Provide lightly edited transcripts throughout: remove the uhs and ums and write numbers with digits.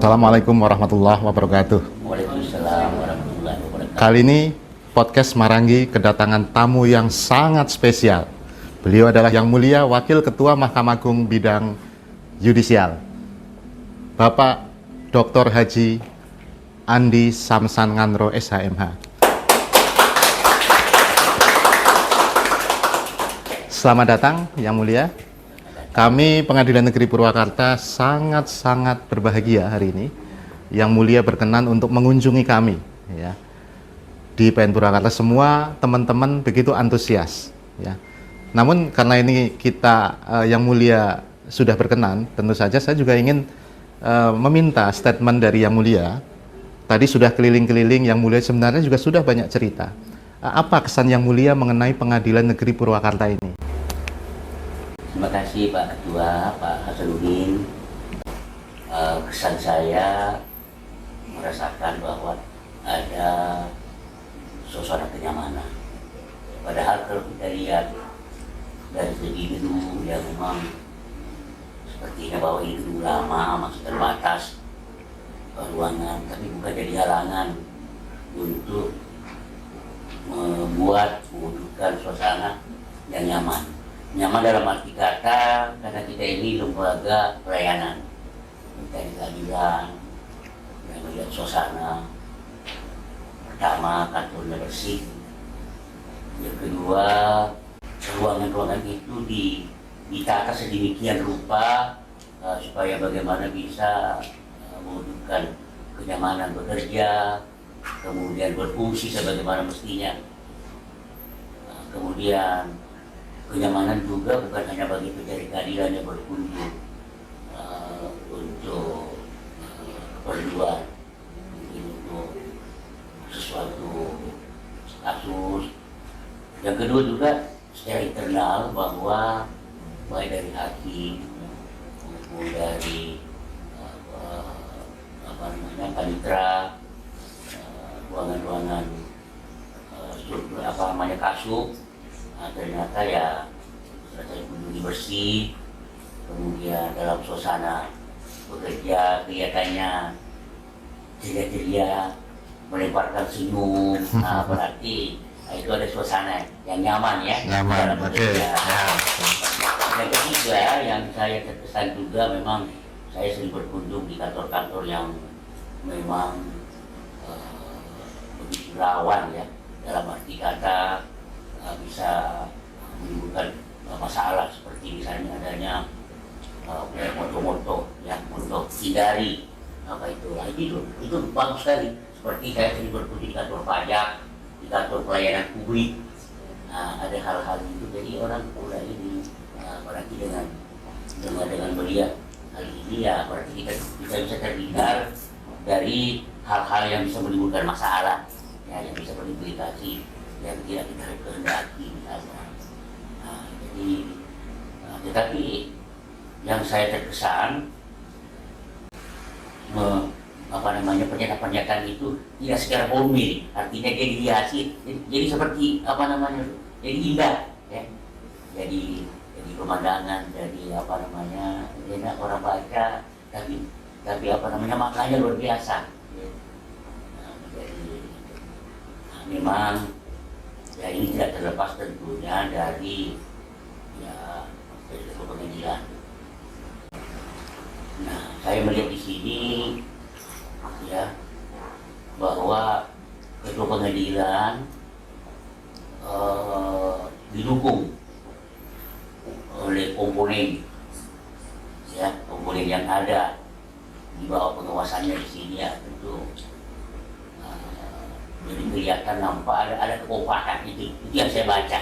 Assalamualaikum warahmatullahi wabarakatuh. Waalaikumsalam warahmatullahi wabarakatuh. Kali ini podcast Marangi kedatangan tamu yang sangat spesial. Beliau adalah Yang Mulia Wakil Ketua Mahkamah Agung Bidang Yudisial, Bapak Dr. Haji Andi Samsan Nganro SHMH. Selamat datang Yang Mulia. Kami Pengadilan Negeri Purwakarta sangat-sangat berbahagia hari ini Yang Mulia berkenan untuk mengunjungi kami ya. Di PN Purwakarta semua teman-teman begitu antusias ya. Namun karena ini kita Yang Mulia sudah berkenan, tentu saja saya juga ingin meminta statement dari Yang Mulia. Tadi sudah keliling-keliling, Yang Mulia sebenarnya juga sudah banyak cerita. Apa kesan Yang Mulia mengenai Pengadilan Negeri Purwakarta ini? Terima kasih Pak Ketua, Pak Hasanuddin. Kesan saya merasakan bahwa ada suasana kenyamanan. Padahal kalau kita lihat dari segi gedung yang memang sepertinya bahwa ini gedung lama, masih terbatas ruangan, tapi bukan jadi halangan untuk mewujudkan suasana yang nyaman. Nyaman dalam arti kata, karena kita ini lembaga pelayanan, kita keadilan, yang melihat suasana. Pertama, kantornya bersih. Yang kedua, ruangan-ruangan itu ditata sedemikian rupa supaya bagaimana bisa mewujudkan kenyamanan bekerja, kemudian berfungsi sebagaimana mestinya. Kemudian kenyamanan juga bukan hanya bagi pencari keadilan yang berkunjung untuk keperluan, mungkin untuk sesuatu kasus. Yang kedua juga secara internal bahwa baik dari hakim maupun dari panitra, ruangan-ruangan kasub. Ternyata ya saya kunjungi bersih, kemudian dalam suasana bekerja kelihatannya ceria-ceria, melemparkan senyum. Berarti itu ada suasana yang nyaman ya. Nyaman, dalam bekerja. Ya. Yang ketiga yang saya terkesan juga, memang saya sering berkunjung di kantor-kantor yang memang begitu rawan ya, dalam arti kata bisa menimbulkan masalah, seperti misalnya adanya moto-moto ya, untuk hindari apa itu bagus sekali. Seperti saya sering berkunjung di kantor pajak, di kantor pelayanan publik. Ada hal-hal itu, jadi orang mulai ini berarti dengan melihat hal ini ya, berarti kita bisa terhindar dari hal-hal yang bisa menimbulkan masalah ya, yang bisa berimplikasi yang tidak kita kehendaki misalnya. Tetapi yang saya terkesan pernyataan-pernyataan itu tidak secara formil, artinya dia dihiasi, jadi seperti jadi indah ya, jadi pemandangan, jadi enak orang baca, tapi maknanya luar biasa ya. Memang ya ini tidak terlepas tentunya dari pengadilan. Saya melihat di sini ya bahwa ketua pengadilan didukung oleh komponen yang ada di bawah pengawasannya di sini ya, tentu jadi kelihatan nampak ada kekompakan itu yang saya baca.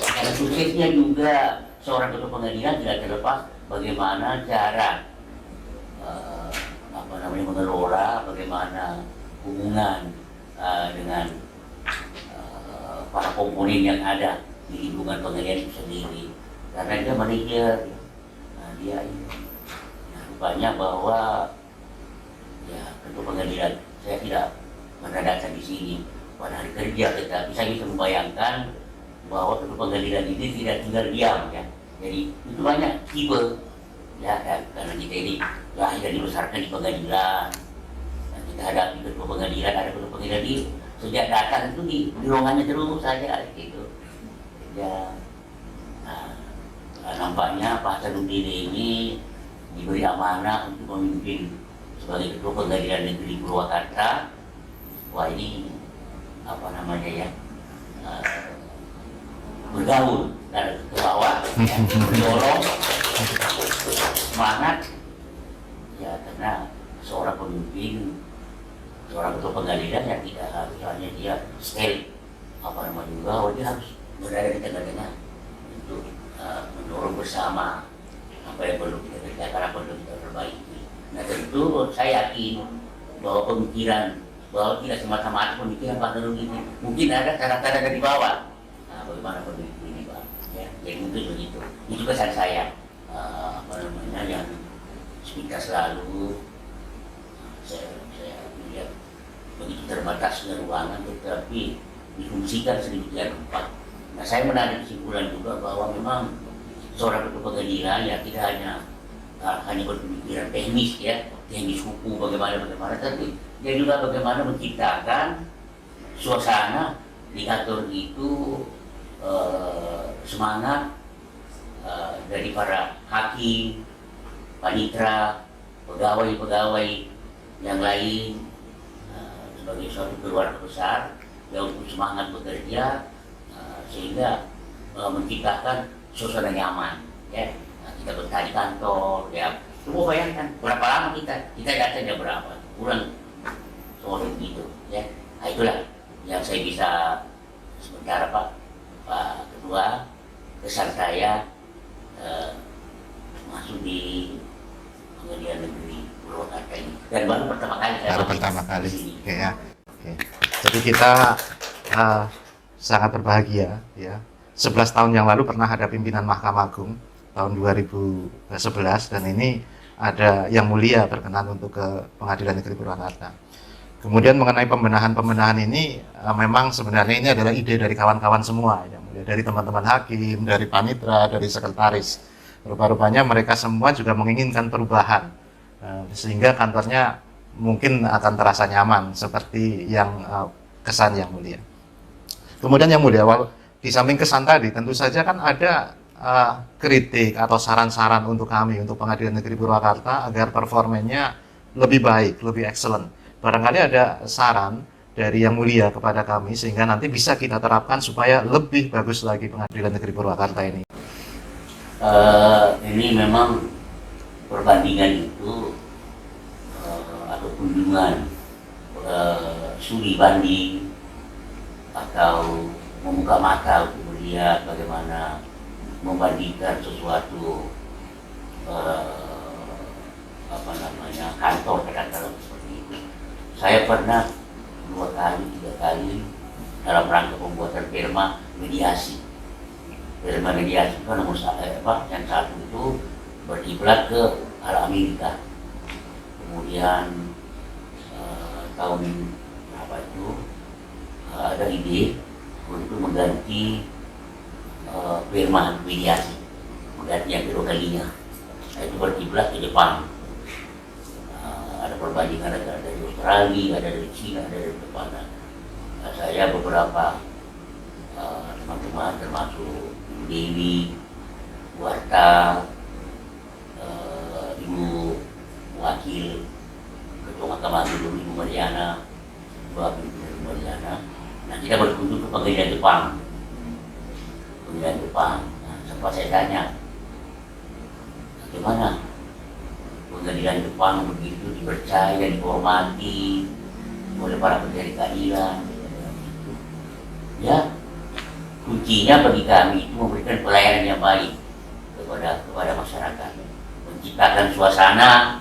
Karena suksesnya juga seorang ketua pengadilan tidak terlepas bagaimana cara mengelola, bagaimana hubungan dengan para komponen yang ada di lingkungan pengadilan itu sendiri. Karena dia manajer, rupanya bahwa ya ketua pengadilan, saya tidak menandakan di sini pada hari kerja, tetapi saya bisa membayangkan bahwa ketua pengadilan ini tidak tinggal diam ya. Jadi itu banyak tipe ya karena kita ini lahir dan dibesarkan di pengadilan, dan kita hadapi ketua pengadilan, ada ketua pengadilan di sejak datang itu di ruangannya terus saja gitu. Ya, nampaknya Pak Hasanuddin ini diberi amanah untuk memimpin sebagai ketua pengadilan negeri Purwakarta. Wah, ini apa namanya ya, bergaul dari ke bawah, ya, mendorong semangat ya, karena seorang pemimpin, seorang ketua pengadilan yang tidak harus hanya dia stay apa namanya juga, dia harus berada di tengah-tengah untuk mendorong bersama apa yang perlu kita kerjakan, apa yang perlu kita perbaiki. Nah tentu saya yakin bahwa pemikiran, bahwa tidak semata-mata pemikiran Pak Hasanuddin ini, mungkin ada cara-cara dari bawah. Nah, bagaimana pemimpin ini Pak? Ya, jadi mungkin begitu. Itu pesan saya, apa namanya, yang kita selalu saya lihat begitu terbatasnya ruangan, tetapi difungsikan sedemikian rupa. Nah, saya menarik kesimpulan juga bahwa memang seorang ketua pengadilan ya tidak hanya berpemikiran teknis ya, teknis hukum bagaimana, tapi dia juga bagaimana menciptakan suasana di kantor itu semangat dari para hakim, panitra, pegawai-pegawai yang lain sebagai suatu keluarga besar yang untuk semangat bekerja, sehingga menciptakan suasana nyaman ya. Nah, kita betah di kantor ya, coba bayangkan berapa lama kita datang jam berapa, pulang sore gitu ya. Nah, itulah yang saya bisa sementara Pak Ketua, kesan saya masuk di pengadilan negeri Purwakarta ini, dan baru pertama kali saya di sini. Oke, ya. Oke. Jadi kita sangat berbahagia ya. 11 tahun yang lalu pernah ada pimpinan Mahkamah Agung tahun 2011, dan ini ada Yang Mulia berkenan untuk ke Pengadilan Negeri Purwakarta. Kemudian mengenai pembenahan ini memang sebenarnya ini adalah ide dari kawan-kawan semua, Yang Mulia, dari teman-teman hakim, dari panitra, dari sekretaris. Rupa-rupanya mereka semua juga menginginkan perubahan, sehingga kantornya mungkin akan terasa nyaman seperti yang kesan Yang Mulia. Kemudian Yang Mulia, di samping kesan tadi, tentu saja kan ada kritik atau saran-saran untuk kami, untuk Pengadilan Negeri Purwakarta agar performanya lebih baik, lebih excellent. Barangkali ada saran dari Yang Mulia kepada kami sehingga nanti bisa kita terapkan supaya lebih bagus lagi Pengadilan Negeri Purwakarta ini. Ini memang perbandingan itu atau kunjungan studi banding atau membuka mata untuk melihat bagaimana membandingkan sesuatu apa namanya kantor kadang-kadang seperti itu. Saya pernah 2 kali 3 kali dalam rangka pembuatan perma mediasi. Perma mediasi itu nomor yang satu itu berkiblat ke arah Amerika. Kemudian tahun berapa itu ada ide untuk mengganti firman mediasi, mengganti yang kedua kalinya. Nah, itu berkiblat ke Jepang. Ada perbandingan, ada dari Australia, ada dari Cina, ada dari Jepang. Nah, saya beberapa teman-teman termasuk Ibu Dewi, Warta, Ibu Wakil Ketua Mahkamah Agung Ibu Mariana, Ibu Mariana. Nah, kita berkunjung ke pengadilan Jepang. Nah, sempat saya tanya, bagaimana pengadilan Jepang begitu dipercaya, dihormati oleh para pencari keadilan. Ya, kuncinya bagi kami itu memberikan pelayanan yang baik kepada masyarakat, menciptakan suasana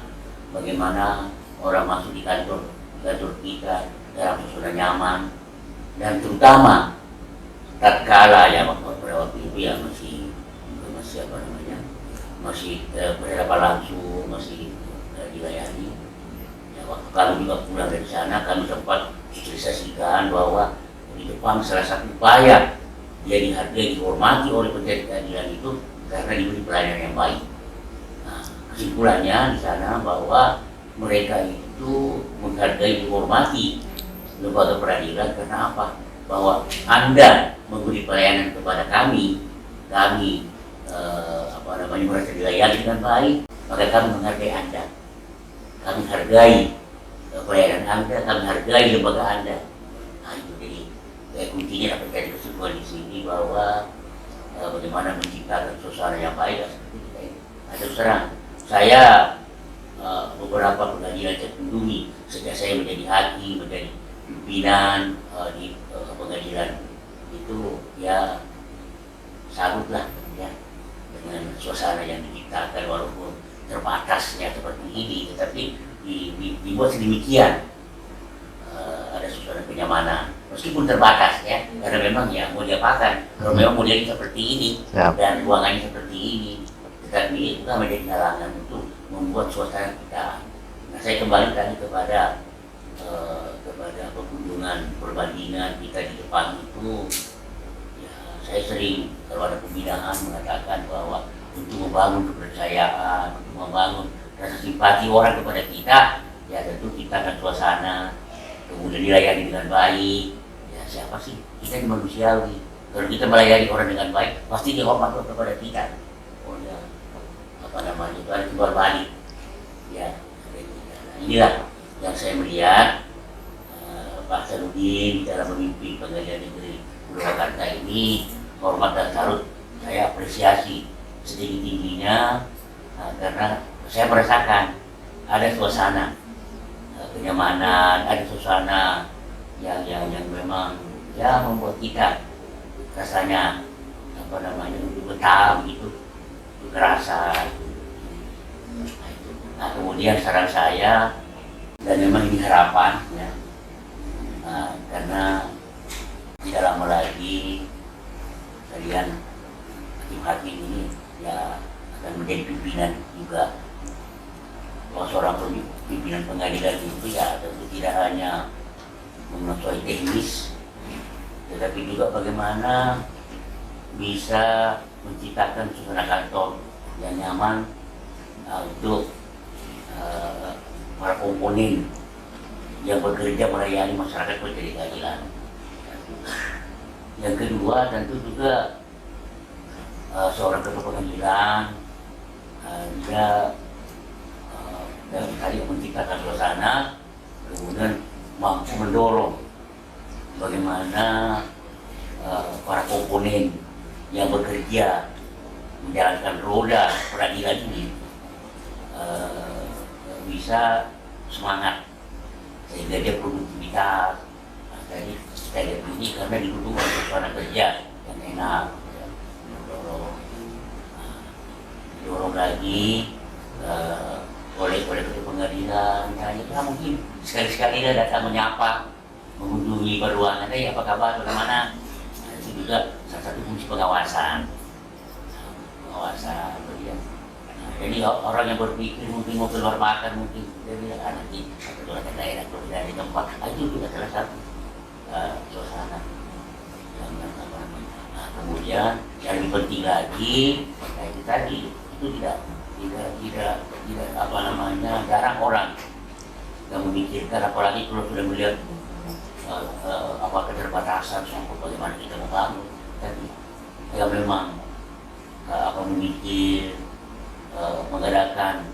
bagaimana orang masuk di kantor kita dalam suasana nyaman. Dan terutama tatkala ya pada waktu itu ya masih apa namanya, masih berhadapan langsung, masih dilayani. Ya, waktu kami juga pulang dari sana, kami sempat sosialisasikan bahwa di Jepang salah satu upaya dia dihargai, dihormati oleh pencari keadilan itu karena diberi pelayanan yang baik. Nah, kesimpulannya di sana bahwa mereka itu menghargai, menghormati lembaga peradilan karena apa? Bahwa Anda memberi pelayanan kepada kami merasa dilayani dengan baik, maka kami menghargai Anda. Kami hargai pelayanan Anda, kami hargai lembaga Anda. Nah itu jadi kuncinya dapat dari kesimpulan di sini bahwa bagaimana menciptakan suasana yang baik seperti kita ini. Nah, terus terang, saya beberapa pengadilan saya kunjungi sejak saya menjadi hakim, menjadi pimpinan di pengadilan itu ya salutlah ya dengan suasana yang diciptakan walaupun terbatasnya seperti ini, tetapi dibuat sedemikian ada suasana kenyamanan meskipun terbatas ya, karena memang ya mau diapakan kalau memang modelnya seperti ini dan ruangannya seperti ini, tetapi itu kan menjadi halangan untuk membuat suasana kita. Nah saya kembali tadi kepada pengunjungan perbandingan kita di Jepang itu, ya, saya sering kalau ada pembinaan mengatakan bahwa untuk membangun kepercayaan, untuk membangun rasa simpati orang kepada kita, ya tentu kita akan suasana, kemudian dilayani dengan baik. Ya siapa sih? Kita ini manusiawi. Kalau kita melayani orang dengan baik, pasti dia hormat kepada kita. Oh ya, apa namanya itu ada timbal balik. Ya, nah, inilah yang saya melihat Pak Sarudin dalam memimpin Pengadilan Negeri Purwakarta ini, hormat dan salut saya apresiasi setinggi-tingginya karena saya merasakan ada suasana kenyamanan, ada suasana yang memang ya membuat kita rasanya apa namanya untuk betah gitu, untuk kerasa. Nah kemudian saran saya dan memang ini harapan ya, karena tidak lama lagi kalian hakim-hakim ini ya akan menjadi pimpinan juga. Bahwa seorang pimpinan pengadilan itu ya tentu tidak hanya menguasai teknis, tetapi juga bagaimana bisa menciptakan suasana kantor yang nyaman untuk para komponen yang bekerja melayani masyarakat pencari keadilan. Yang kedua tentu juga seorang ketua pengadilan dia dan tadi menciptakan suasana, kemudian mampu mendorong bagaimana para komponen yang bekerja menjalankan roda peradilan ini bisa semangat sehingga dia produktivitas. Nah, tadi kita lihat ini karena didukung oleh suasana kerja yang enak, didorong lagi oleh ketua pengadilan. Ya mungkin sekali-sekali dia datang menyapa, mengunjungi ruangan, apa kabar, bagaimana. Nah, itu juga salah satu fungsi pengawasan ya. Nah, jadi orang yang berpikir mungkin mau keluar makan, mungkin dia nanti keluar ke daerah, keluar dari tempat, itu juga salah satu suasana yang apa namanya. Nah, kemudian yang lebih penting lagi, kayak itu tadi, itu tidak apa namanya, jarang orang yang memikirkan, apalagi kalau sudah melihat apa keterbatasan sampai bagaimana kita membangun. Tapi ya memang apa memikir mengadakan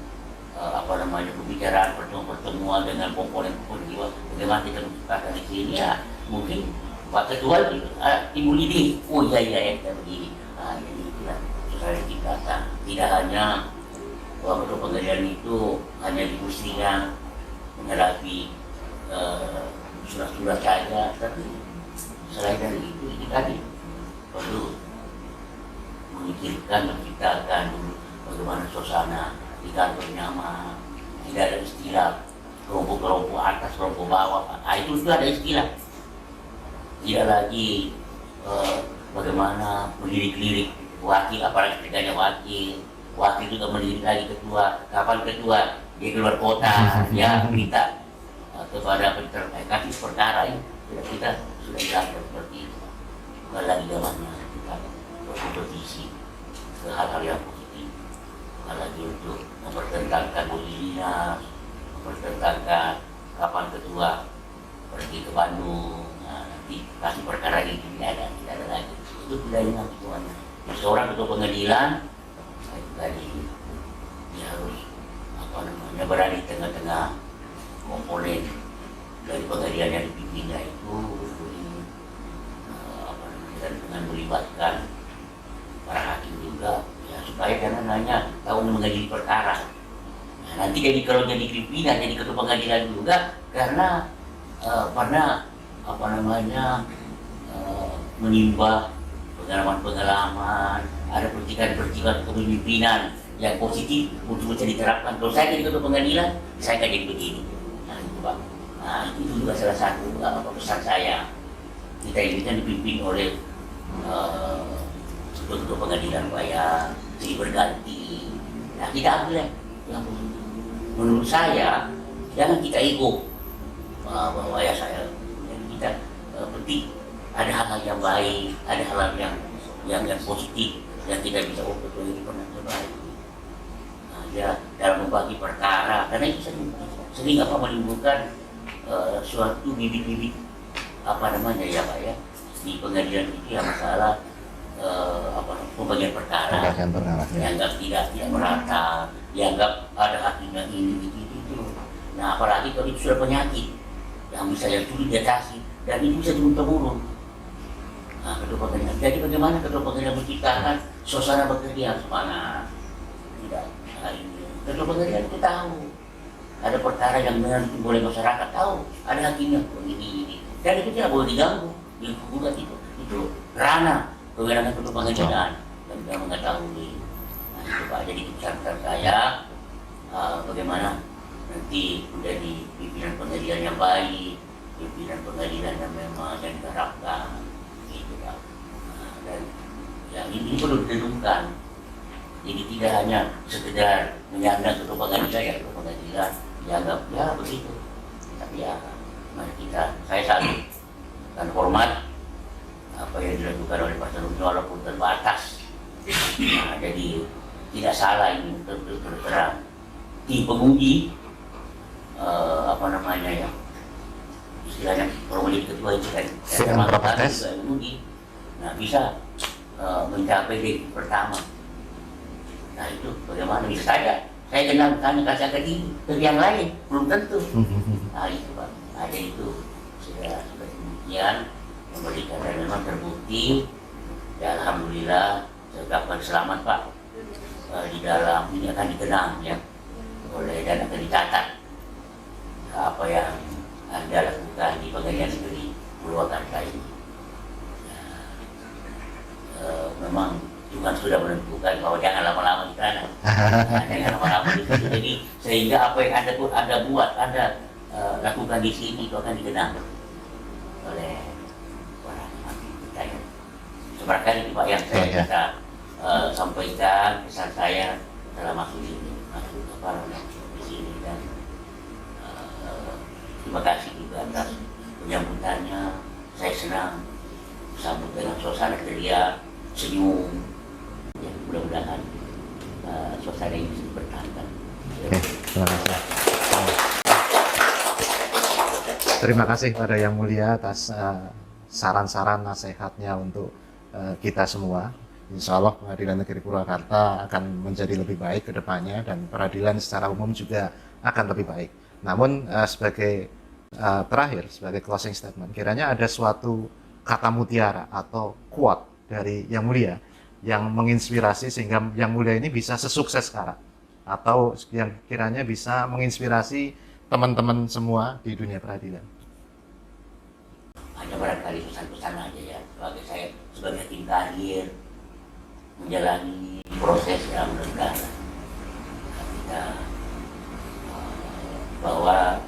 apa namanya pembicaraan, pertemuan dengan komponen-komponen jiwa, bagaimana kita menciptakan di sini ya. Mungkin Pak Ketua timbul ide, oh iya kita begini. Nah jadi itulah susah diciptakan. Tidak hanya bahwa ketua pengadilan itu hanya dikursikan menghadapi surat-surat saja, tapi selain dari itu ini tadi perlu memikirkan, menciptakan dulu bagaimana suasana di kantor nyaman, tidak ada istilah kelompok-kelompok atas, kelompok bawah. Nah, itu sudah ada istilah. Tidak lagi bagaimana melirik-lirik wakil, apalagi kerjanya wakil juga melirik lagi ketua, kapan ketua dia keluar kota, ya minta kepada kasih perkara ini, kita sudah dilakukan seperti itu. Bukan lagi zamannya kita berkompetisi ke hal-hal yang positif, bukan lagi untuk mempertentangkan dinas, mempertentangkan kapan ketua pergi ke Bandung, nah, nanti kasih perkara ini tidak ada lagi. Itu tidak ingat semuanya. Seorang ketua pengadilan, itu tadi dia harus berada di tengah-tengah komponen dari pengadilan yang dipimpinnya itu, dan dengan melibatkan para hakim juga, ya supaya jangan hanya tahu mengadili perkara. Nah, nanti kalau jadi pimpinan, jadi ketua pengadilan juga, karena pernah menimba pengalaman-pengalaman, ada percikan-percikan kepemimpinan yang positif untuk bisa diterapkan. Kalau saya jadi ketua pengadilan, saya akan jadi begini. Nah, itu Pak. Nah, itu juga salah satu pesan saya. Kita ini kan dipimpin oleh ketua pengadilan Pak yang silih berganti. Nah, kita ambil yang menurut saya, jangan kita ego bahwa ya saya, kita penting ada hal-hal yang baik, ada hal-hal yang positif yang kita bisa betul ini pernah terbaik. Nah, ya dalam membagi perkara, karena itu sering menimbulkan suatu bibit-bibit ya Pak ya, di pengadilan itu ya masalah pembagian perkara, dianggap tidak merata, dianggap ada hakimnya ini itu. Nah, apalagi kalau itu sudah penyakit yang bisa sulit diatasi dan itu bisa turun-temurun. Nah, ketua pengadilan. Jadi bagaimana ketua pengadilan menciptakan suasana bekerja semangat? Tidak. Nah, ini ketua pengadilan itu tahu ada perkara yang menyentuh oleh masyarakat, tahu ada hakimnya ini. Dan itu tidak boleh diganggu, digugat itu ranah kewenangan ketua pengadilan dan tidak mengetahui. Nah, itu Pak, jadi pesan saya bagaimana nanti menjadi pimpinan pengadilan yang baik, pimpinan pengadilan yang memang yang diharapkan, gitu Pak. Nah, dan ya ini perlu ditentukan. Jadi tidak hanya sekedar menyandang ketua pengadilan dianggap ya begitu. Tapi ya mari saya salut dan hormat apa yang dilakukan oleh Pak Saruni walaupun terbatas. Nah, jadi tidak salah ini terserah tim penguji ya istilahnya formulir ketua itu kan menguji, nah bisa mencapai di pertama. Nah itu bagaimana bisa saja saya kenal kasih akademi ke yang lain belum tentu. Nah itu Pak, ada itu sudah demikian memberikan dan memang terbukti. Ya alhamdulillah saya ucapkan selamat Pak, di dalam ini akan dikenang ya oleh dan akan dicatat apa yang Anda lakukan di pengadilan negeri Purwakarta ini. Memang Tuhan sudah menentukan bahwa jangan lama-lama di sana, jangan lama-lama di situ. Jadi sehingga apa yang Anda buat, Anda lakukan di sini itu akan dikenang oleh orang hakim kita ya. Sebenarnya itu Pak yang saya bisa sampaikan pesan saya setelah masuk di sini dan terima kasih juga atas penyambutannya. Saya senang sambut dengan suasana ceria, senyum. Ya, mudah-mudahan suasana ini bisa bertahan. Terima kasih. Terima kasih pada Yang Mulia atas saran-saran nasihatnya untuk kita semua. Insya Allah Pengadilan Negeri Purwakarta akan menjadi lebih baik ke depannya dan peradilan secara umum juga akan lebih baik. Namun sebagai terakhir, sebagai closing statement, kiranya ada suatu kata mutiara atau quote dari Yang Mulia yang menginspirasi sehingga Yang Mulia ini bisa sesukses sekarang, atau yang kiranya bisa menginspirasi teman-teman semua di dunia peradilan. Hanya barangkali pesan-pesan aja ya, sebagai saya sebagai hakim karir menjalani proses yang menegak kita bahwa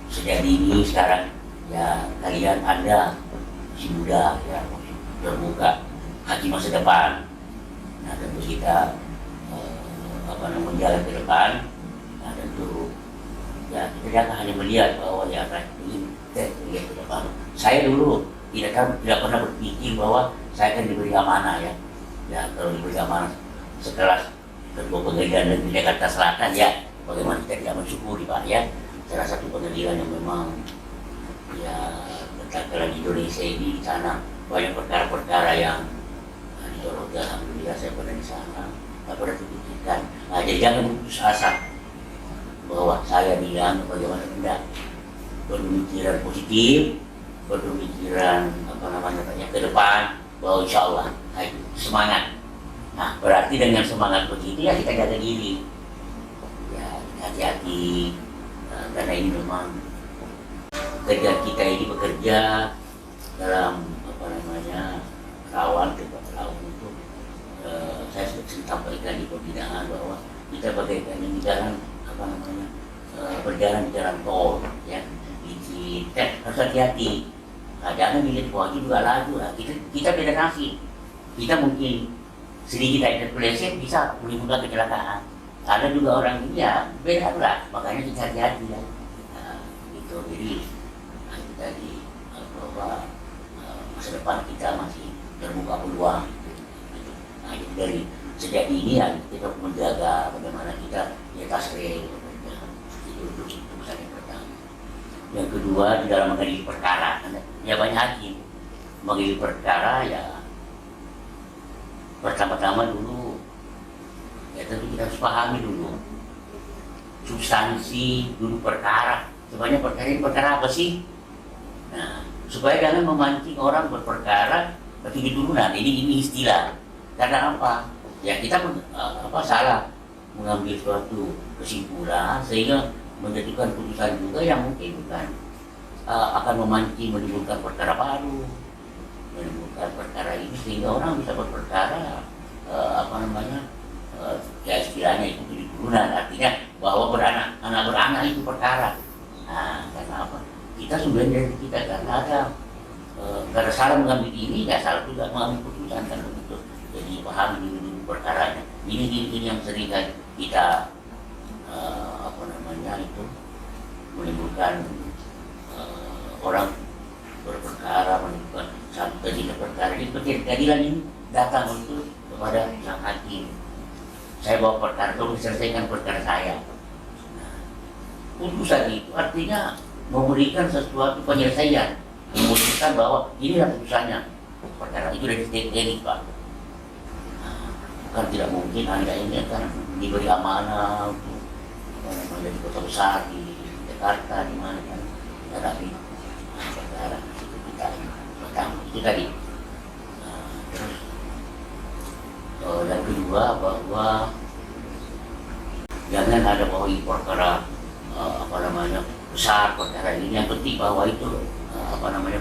sejak dini sekarang ya kalian Anda masih muda ya, masih terbuka hakim masa depan. Nah tentu kita jalan ke depan. Nah tentu ya kita jangan hanya melihat bahwa ya ini lihat ke depan. Saya dulu tidak pernah berpikir bahwa saya akan diberi amanah ya. Ya kalau diberi amanah sekelas Ketua Pengadilan Negeri Jakarta Selatan ya, bagaimana kita tidak mensyukuri Pak ya, salah satu pengadilan yang memang ya katakanlah di Indonesia ini di sana banyak perkara-perkara yang disoroti. Alhamdulillah saya pernah di sana, tak pernah dibuktikan. Nah, jadi jangan putus asa bahwa saya bilang bagaimana tidak, berpemikiran positif, berpemikiran apa namanya ke depan, bahwa insya Allah semangat. Nah, berarti dengan semangat begitu ya kita jaga diri, ya hati-hati, karena ini memang kerja kita ini bekerja dalam apa namanya rawan itu. Saya sudah sampaikan di pembinaan bahwa kita bagaikan di jalan apa namanya berjalan di jalan tol, ya kita harus hati-hati. Nah, jangan dilihat wah itu juga lagu, nah, kita beda nasib. Kita mungkin sedikit ada keleset bisa menimbulkan kecelakaan. Ada juga orang ini ya beda lah, makanya kita hati-hati ya. Nah, gitu. Jadi tadi bahwa masa depan kita masih terbuka peluang. Gitu. Nah, jadi dari sejak ini ya kita menjaga bagaimana kita di atas rel. Itu pesan yang pertama. Yang kedua di dalam mengadili perkara, ya banyak hakim mengadili perkara ya. Pertama-tama dulu ya tentu kita harus pahami dulu substansi dulu perkara, sebenarnya perkara ini perkara apa sih? Nah, supaya jangan memancing orang berperkara tapi turunan. Ini istilah. Karena apa? Ya kita salah mengambil suatu kesimpulan sehingga menjatuhkan putusan juga yang mungkin bukan akan memancing menimbulkan perkara baru, menimbulkan perkara ini sehingga orang bisa berperkara ya istilahnya itu turunan, artinya bahwa anak beranak itu perkara. Nah, karena apa? Kita sudah dari kita karena ada karena salah mengambil ini, nggak salah juga mengambil putusan kan begitu. Jadi pahami dulu perkaranya. Ini yang sering kan kita menimbulkan orang berperkara, menimbulkan sampai tidak perkara. Ini keadilan ini datang untuk kepada sang hakim. Saya bawa perkara, tolong selesaikan perkara saya. Nah, putusan itu artinya memberikan sesuatu penyelesaian, memutuskan bahwa inilah putusannya. Perkara itu dari teknik Pak. Nah, kan tidak mungkin Anda ini kan diberi amanah untuk menjadi kota besar di Jakarta, di mana kan tetapi perkara itu kita pertama itu tadi. Terus yang kedua bahwa jangan ada bahwa perkara besar perkara ini. Yang penting bahwa itu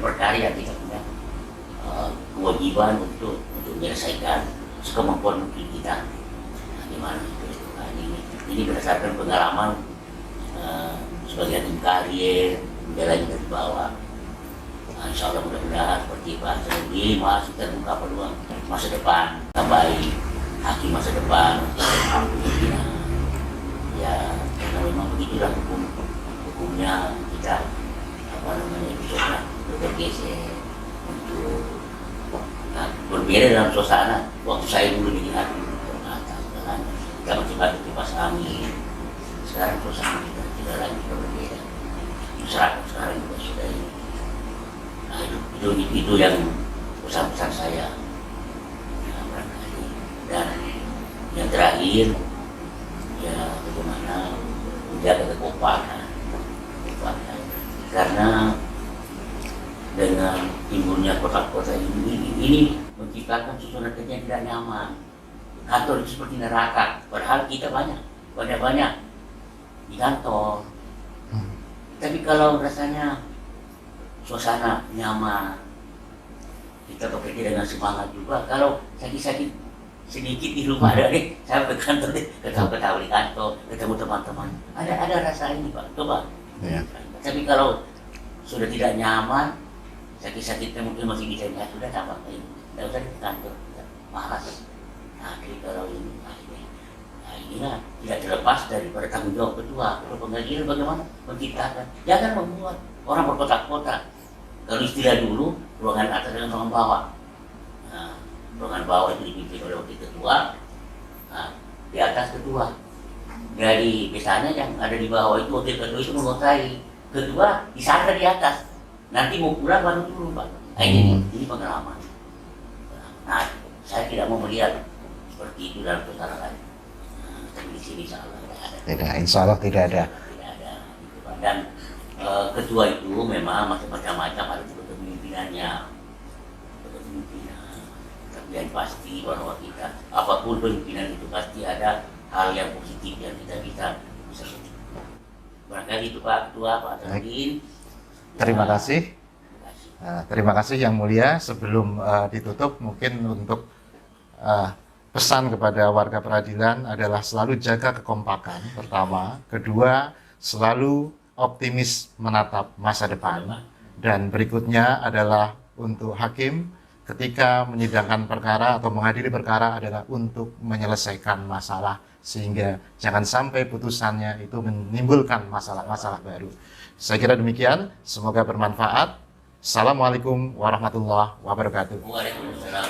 perkara yang kita punya kewajiban untuk menyelesaikan sekemampuan mungkin kita. Gimana itu? Nah, ini berdasarkan pengalaman sebagai hakim karier, jalannya dari bawah. Nah, insya Allah mudah-mudahan seperti Pak Sandi masih terbuka peluang masa depan baik, hakim masa depan. Ya, karena memang begitulah hukumnya kita besoknya bergeser untuk berbeda dalam suasana. Waktu saya dulu jadi hakim kita masih batuk kipas angin. Sekarang suasana kita tidak lagi berbeda. Masyarakat sekarang juga sudah ini. Nah, itu yang pesan-pesan saya. Dan yang terakhir ya bagaimana menjaga kekompakan. Karena dengan timbulnya kota-kota ini menciptakan susunan kerja yang tidak nyaman. Kantor itu seperti neraka, padahal kita banyak di kantor. Tapi kalau rasanya suasana nyaman, kita bekerja dengan semangat juga. Kalau sakit-sakit sedikit di rumah ada nih, saya ke kantor deh, ketawa-ketawa di kantor, ketemu teman-teman. Ada rasa ini Pak, coba. Ya. Tapi kalau sudah tidak nyaman, sakit-sakitnya mungkin masih bisa ya sudah tambah ini, tidak usah di kantor, malas. Nah, jadi kalau ini, inilah tidak terlepas daripada tanggung jawab ketua. Kalau pengadilan bagaimana menciptakan, jangan membuat orang berkotak-kotak. Kalau istilah dulu, ruangan atas dan ruangan bawah. Nah, ruangan bawah itu dipimpin oleh wakil ketua. Nah, di atas atas ketua. Dari biasanya yang ada di bawah itu wakil ketua itu menguasai, ketua disandra di atas. Nanti mau pulang baru turun Pak. Nah, ini pengalaman. Nah, saya tidak mau melihat seperti itu dalam persyaratan. Tapi di sini insya Allah tidak ada. Tidak, insya Allah tidak ada. Tidak ada. Gitu, Pak. Dan ketua itu memang macam-macam ada kepemimpinannya. Kepemimpinan. Tapi yang pasti bahwa kita, apapun pemimpinan itu pasti ada hal yang positif yang kita bisa. Barangkali itu Pak Ketua, Pak Tandin. Terima kasih. Terima kasih Yang Mulia. Sebelum ditutup, mungkin untuk pesan kepada warga peradilan adalah selalu jaga kekompakan, pertama. Kedua, selalu optimis menatap masa depan. Dan berikutnya adalah untuk hakim, ketika menyidangkan perkara atau mengadili perkara adalah untuk menyelesaikan masalah, sehingga jangan sampai putusannya itu menimbulkan masalah-masalah baru. Saya kira demikian, semoga bermanfaat. Assalamualaikum warahmatullahi wabarakatuh. Waalaikumsalam.